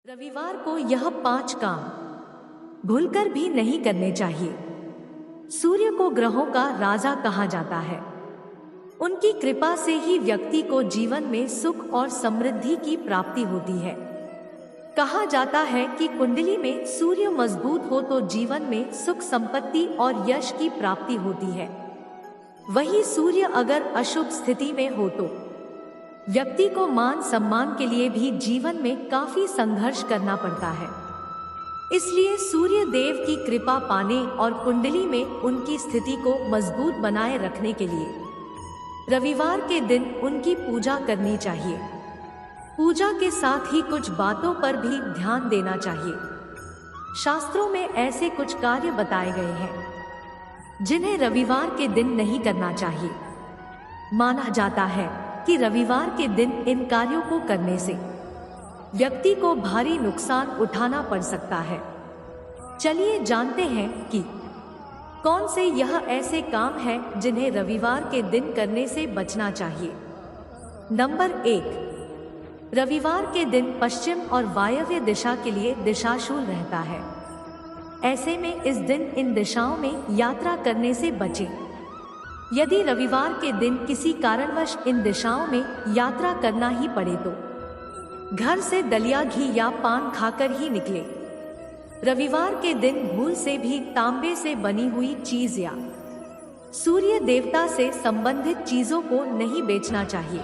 रविवार को यह 5 काम भूलकर भी नहीं करने चाहिए। सूर्य को ग्रहों का राजा कहा जाता है। उनकी कृपा से ही व्यक्ति को जीवन में सुख और समृद्धि की प्राप्ति होती है। कहा जाता है कि कुंडली में सूर्य मजबूत हो तो जीवन में सुख संपत्ति और यश की प्राप्ति होती है। वही सूर्य अगर अशुभ स्थिति में हो तो व्यक्ति को मान सम्मान के लिए भी जीवन में काफी संघर्ष करना पड़ता है। इसलिए सूर्य देव की कृपा पाने और कुंडली में उनकी स्थिति को मजबूत बनाए रखने के लिए रविवार के दिन उनकी पूजा करनी चाहिए। पूजा के साथ ही कुछ बातों पर भी ध्यान देना चाहिए। शास्त्रों में ऐसे कुछ कार्य बताए गए हैं जिन्हें रविवार के दिन नहीं करना चाहिए। माना जाता है कि रविवार के दिन इन कार्यों को करने से व्यक्ति को भारी नुकसान उठाना पड़ सकता है। चलिए जानते हैं कि कौन से यह ऐसे काम हैं जिन्हें रविवार के दिन करने से बचना चाहिए। नंबर 1, रविवार के दिन पश्चिम और वायव्य दिशा के लिए दिशाशूल रहता है। ऐसे में इस दिन इन दिशाओं में यात्रा करने से बचें। यदि रविवार के दिन किसी कारणवश इन दिशाओं में यात्रा करना ही पड़े तो घर से दलिया घी या पान खाकर ही निकले। रविवार के दिन भूल से भी तांबे से बनी हुई चीज या सूर्य देवता से संबंधित चीजों को नहीं बेचना चाहिए।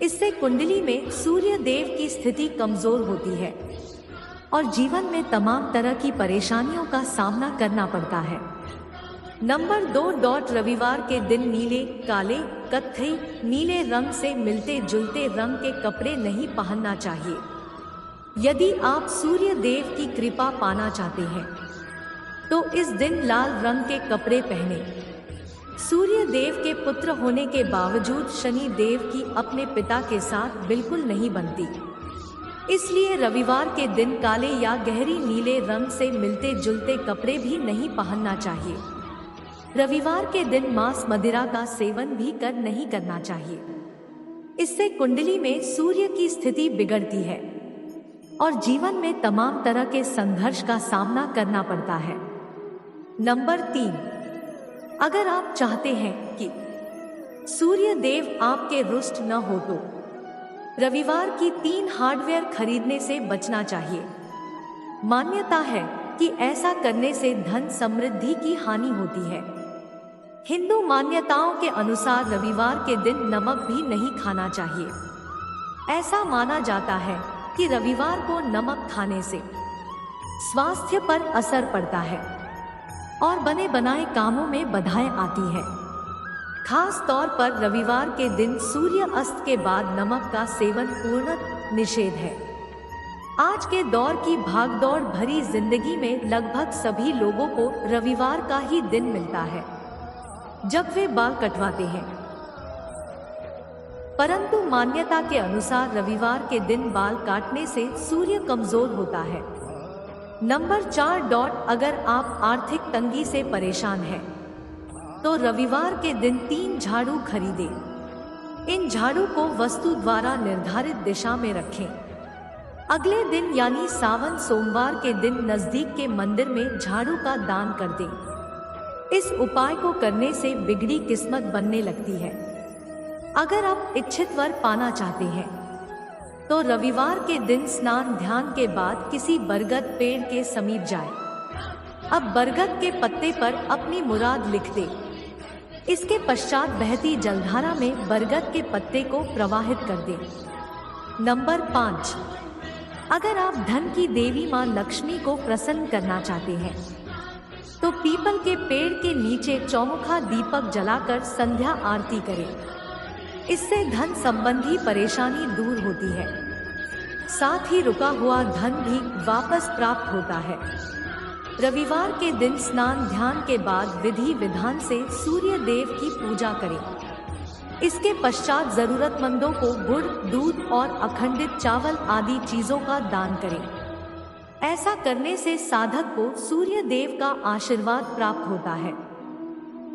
इससे कुंडली में सूर्य देव की स्थिति कमजोर होती है और जीवन में तमाम तरह की परेशानियों का सामना करना पड़ता है। नंबर 2, रविवार के दिन नीले, काले, कत्थई, नीले रंग से मिलते जुलते रंग के कपड़े नहीं पहनना चाहिए। यदि आप सूर्य देव की कृपा पाना चाहते हैं तो इस दिन लाल रंग के कपड़े पहने। सूर्य देव के पुत्र होने के बावजूद शनि देव की अपने पिता के साथ बिल्कुल नहीं बनती। इसलिए रविवार के दिन काले या गहरी नीले रंग से मिलते जुलते कपड़े भी नहीं पहनना चाहिए। रविवार के दिन मांस मदिरा का सेवन भी नहीं करना चाहिए। इससे कुंडली में सूर्य की स्थिति बिगड़ती है और जीवन में तमाम तरह के संघर्ष का सामना करना पड़ता है। नंबर 3, अगर आप चाहते हैं कि सूर्य देव आपके रुष्ट न हो तो रविवार की 3 हार्डवेयर खरीदने से बचना चाहिए। मान्यता है कि ऐसा करने से धन समृद्धि की हानि होती है। हिंदू मान्यताओं के अनुसार रविवार के दिन नमक भी नहीं खाना चाहिए। ऐसा माना जाता है कि रविवार को नमक खाने से स्वास्थ्य पर असर पड़ता है और बने बनाए कामों में बाधाएं आती है। खास तौर पर रविवार के दिन सूर्य अस्त के बाद नमक का सेवन पूर्णतः निषेध है। आज के दौर की भागदौड़ भरी जिंदगी में लगभग सभी लोगों को रविवार का ही दिन मिलता है जब वे बाल कटवाते हैं, परंतु मान्यता के अनुसार रविवार के दिन बाल काटने से सूर्य कमजोर होता है। नंबर 4, अगर आप आर्थिक तंगी से परेशान हैं तो रविवार के दिन 3 झाड़ू खरीदें। इन झाड़ू को वस्तु द्वारा निर्धारित दिशा में रखें। अगले दिन यानी सावन सोमवार के दिन नजदीक के मंदिर में झाड़ू का दान कर दें। इस उपाय को करने से बिगड़ी किस्मत बनने लगती है। अगर आप इच्छित वर पाना चाहते हैं तो रविवार के दिन स्नान ध्यान के बाद किसी बरगद पेड़ के समीप जाएं। अब बरगद के पत्ते पर अपनी मुराद लिख दें। इसके पश्चात बहती जलधारा में बरगद के पत्ते को प्रवाहित कर दें। नंबर 5, अगर आप धन की देवी मां लक्ष्मी को प्रसन्न करना चाहते हैं तो पीपल के पेड़ के नीचे चौमुखा दीपक जलाकर संध्या आरती करें। इससे धन संबंधी परेशानी दूर होती है, साथ ही रुका हुआ धन भी वापस प्राप्त होता है। रविवार के दिन स्नान ध्यान के बाद विधि विधान से सूर्य देव की पूजा करें। इसके पश्चात जरूरतमंदों को गुड़, दूध और अखंडित चावल आदि चीजों का दान करें। ऐसा करने से साधक को सूर्य देव का आशीर्वाद प्राप्त होता है।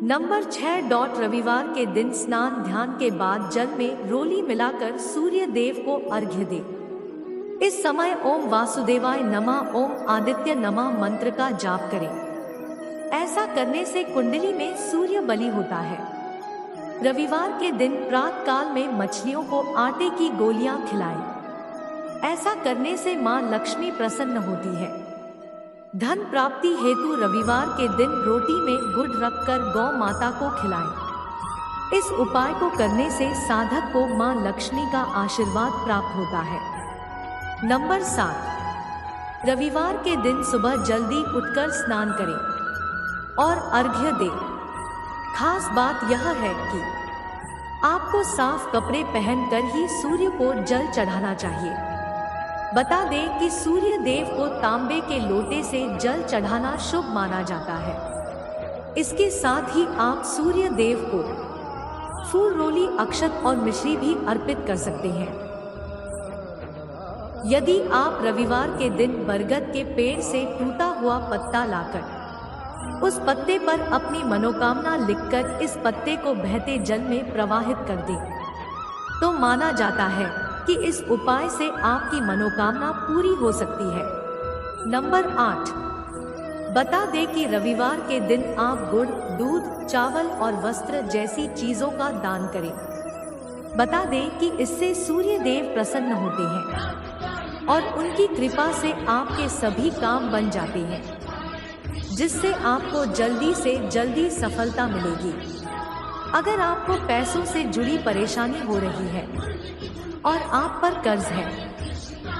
नंबर 6, रविवार के दिन स्नान ध्यान के बाद जल में रोली मिलाकर सूर्य देव को अर्घ्य दें। इस समय ओम वासुदेवाय नमः, ओम आदित्य नमः मंत्र का जाप करें। ऐसा करने से कुंडली में सूर्य बली होता है। रविवार के दिन प्रातः काल में मछलियों को आटे की गोलियां खिलाएं। ऐसा करने से मां लक्ष्मी प्रसन्न होती है। धन प्राप्ति हेतु रविवार के दिन रोटी में गुड़ रखकर गौ माता को खिलाएं। इस उपाय को करने से साधक को मां लक्ष्मी का आशीर्वाद प्राप्त होता है। नंबर 7, रविवार के दिन सुबह जल्दी उठकर स्नान करें और अर्घ्य दें। खास बात यह है कि आपको साफ कपड़े पहनकर ही सूर्य को जल चढ़ाना चाहिए। बता दें कि सूर्य देव को तांबे के लोटे से जल चढ़ाना शुभ माना जाता है। इसके साथ ही आप सूर्य देव को फूल, रोली, अक्षत और मिश्री भी अर्पित कर सकते हैं। यदि आप रविवार के दिन बरगद के पेड़ से टूटा हुआ पत्ता लाकर उस पत्ते पर अपनी मनोकामना लिखकर इस पत्ते को बहते जल में प्रवाहित कर दें, तो माना जाता है कि इस उपाय से आपकी मनोकामना पूरी हो सकती है। नंबर 8, बता दें कि रविवार के दिन आप गुड़, दूध, चावल और वस्त्र जैसी चीजों का दान करें। बता दें कि इससे सूर्य देव प्रसन्न होते हैं और उनकी कृपा से आपके सभी काम बन जाते हैं, जिससे आपको जल्दी से जल्दी सफलता मिलेगी। अगर आपको पैसों से जुड़ी परेशानी हो रही है और आप पर कर्ज है,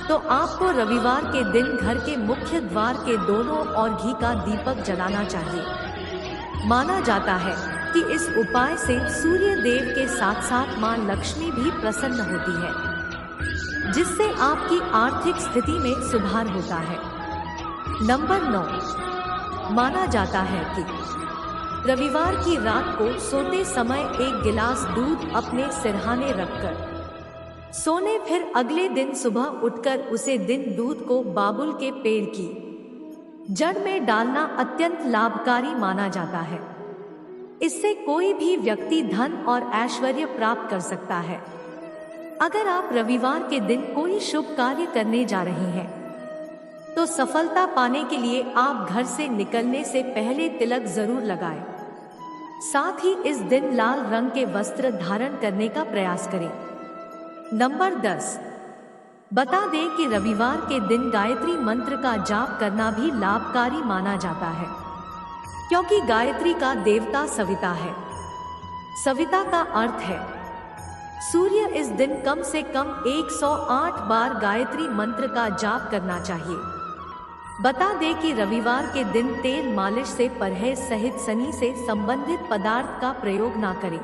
तो आपको रविवार के दिन घर के मुख्य द्वार के दोनों ओर घी का दीपक जलाना चाहिए। माना जाता है कि इस उपाय से सूर्य देव के साथ साथ मां लक्ष्मी भी प्रसन्न होती है, जिससे आपकी आर्थिक स्थिति में सुधार होता है। नंबर 9, माना जाता है कि रविवार की रात को सोते समय एक गिलास दूध अपने सिरहाने रखकर सोने, फिर अगले दिन सुबह उठकर उसे दिन दूध को बाबुल के पेड़ की जड़ में डालना अत्यंत लाभकारी माना जाता है। इससे कोई भी व्यक्ति धन और ऐश्वर्य प्राप्त कर सकता है। अगर आप रविवार के दिन कोई शुभ कार्य करने जा रहे हैं, तो सफलता पाने के लिए आप घर से निकलने से पहले तिलक जरूर लगाएं। साथ ही इस दिन लाल रंग के वस्त्र धारण करने का प्रयास करें। नंबर 10, बता दें कि रविवार के दिन गायत्री मंत्र का जाप करना भी लाभकारी माना जाता है, क्योंकि गायत्री का देवता सविता है। सविता का अर्थ है सूर्य। इस दिन कम से कम 108 बार गायत्री मंत्र का जाप करना चाहिए। बता दें कि रविवार के दिन तेल मालिश से परहेज सहित शनि से संबंधित पदार्थ का प्रयोग ना करें।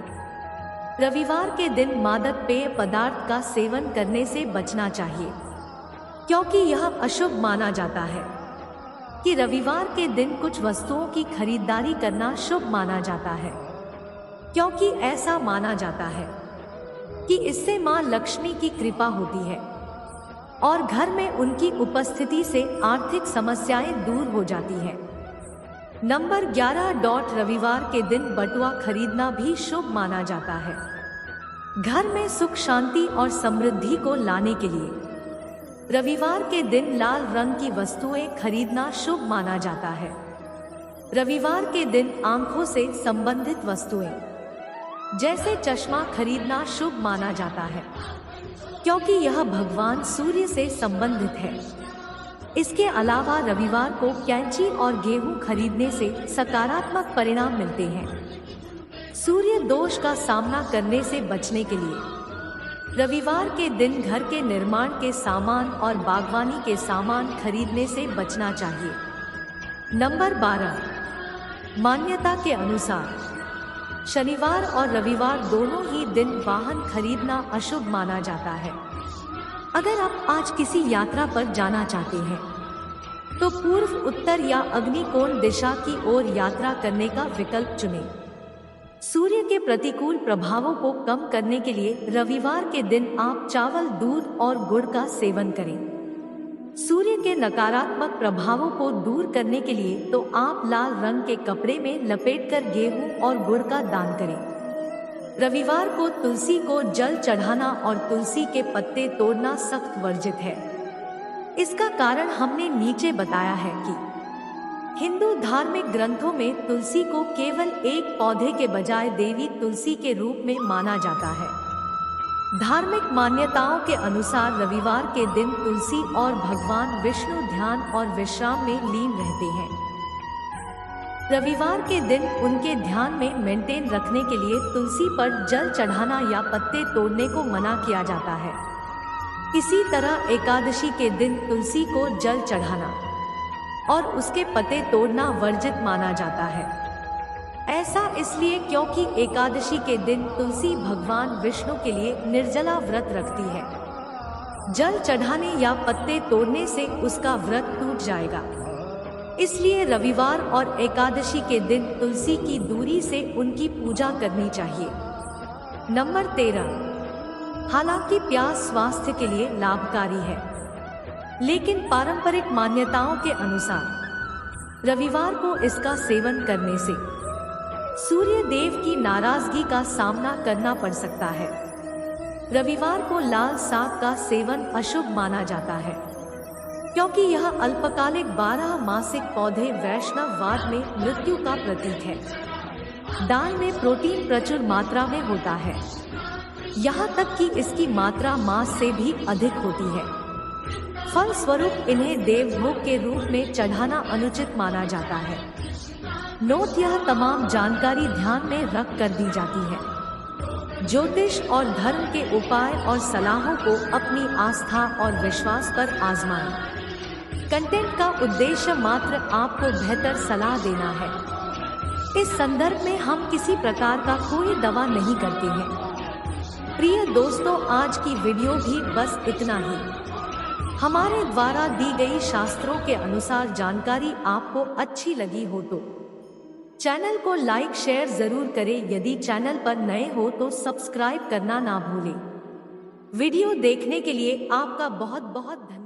रविवार के दिन मादक पेय पदार्थ का सेवन करने से बचना चाहिए, क्योंकि यह अशुभ माना जाता है कि रविवार के दिन कुछ वस्तुओं की खरीदारी करना शुभ माना जाता है, क्योंकि ऐसा माना जाता है कि इससे मां लक्ष्मी की कृपा होती है और घर में उनकी उपस्थिति से आर्थिक समस्याएं दूर हो जाती हैं। नंबर 11, रविवार के दिन बटुआ खरीदना भी शुभ माना जाता है। घर में सुख, शांति और समृद्धि को लाने के लिए रविवार के दिन लाल रंग की वस्तुएं खरीदना शुभ माना जाता है। रविवार के दिन आंखों से संबंधित वस्तुएं जैसे चश्मा खरीदना शुभ माना जाता है, क्योंकि यह भगवान सूर्य से संबंधित है। इसके अलावा रविवार को कैंची और गेहूं खरीदने से सकारात्मक परिणाम मिलते हैं। सूर्य दोष का सामना करने से बचने के लिए रविवार के दिन घर के निर्माण के सामान और बागवानी के सामान खरीदने से बचना चाहिए। नंबर 12, मान्यता के अनुसार शनिवार और रविवार दोनों ही दिन वाहन खरीदना अशुभ माना जाता है। अगर आप आज किसी यात्रा पर जाना चाहते हैं, तो पूर्व, उत्तर या अग्निकोण दिशा की ओर यात्रा करने का विकल्प चुनें। सूर्य के प्रतिकूल प्रभावों को कम करने के लिए रविवार के दिन आप चावल, दूध और गुड़ का सेवन करें। सूर्य के नकारात्मक प्रभावों को दूर करने के लिए तो आप लाल रंग के कपड़े में लपेटकर गेहूं और गुड़ का दान करें। रविवार को तुलसी को जल चढ़ाना और तुलसी के पत्ते तोड़ना सख्त वर्जित है। इसका कारण हमने नीचे बताया है कि हिंदू धार्मिक ग्रंथों में तुलसी को केवल एक पौधे के बजाय देवी तुलसी के रूप में माना जाता है। धार्मिक मान्यताओं के अनुसार रविवार के दिन तुलसी और भगवान विष्णु ध्यान और विश्राम में लीन रहते हैं। रविवार के दिन उनके ध्यान में मेंटेन रखने के लिए तुलसी पर जल चढ़ाना या पत्ते तोड़ने को मना किया जाता है। इसी तरह एकादशी के दिन तुलसी को जल चढ़ाना और उसके पत्ते तोड़ना वर्जित माना जाता है। ऐसा इसलिए क्योंकि एकादशी के दिन तुलसी भगवान विष्णु के लिए निर्जला व्रत रखती है। जल चढ़ाने या पत्ते तोड़ने से उसका व्रत टूट जाएगा। इसलिए रविवार और एकादशी के दिन तुलसी की दूरी से उनकी पूजा करनी चाहिए। नंबर 13। हालांकि प्याज स्वास्थ्य के लिए लाभकारी है, लेकिन पारंपरिक मान्यताओं के अनुसार रविवार को इसका सेवन करने से सूर्य देव की नाराजगी का सामना करना पड़ सकता है। रविवार को लाल साग का सेवन अशुभ माना जाता है, क्योंकि यह अल्पकालिक 12 मासिक पौधे वैष्णववाद में मृत्यु का प्रतीक है। दाल में प्रोटीन प्रचुर मात्रा में होता है, यहाँ तक कि इसकी मात्रा मांस से भी अधिक होती है। फल स्वरूप इन्हें देवभोग के रूप में चढ़ाना अनुचित माना जाता है। नोट: यह तमाम जानकारी ध्यान में रख कर दी जाती है। ज्योतिष और धर्म के उपाय और सलाहों को अपनी आस्था और विश्वास पर आजमाएं। कंटेंट का उद्देश्य मात्र आपको बेहतर सलाह देना है। इस संदर्भ में हम किसी प्रकार का कोई दवा नहीं करते हैं। प्रिय दोस्तों, आज की वीडियो भी बस इतना ही। हमारे द्वारा दी गई शास्त्रों के अनुसार जानकारी आपको अच्छी लगी हो तो चैनल को लाइक शेयर जरूर करें। यदि चैनल पर नए हो तो सब्सक्राइब करना ना भूलें। वीडियो देखने के लिए आपका बहुत बहुत धन्यवाद।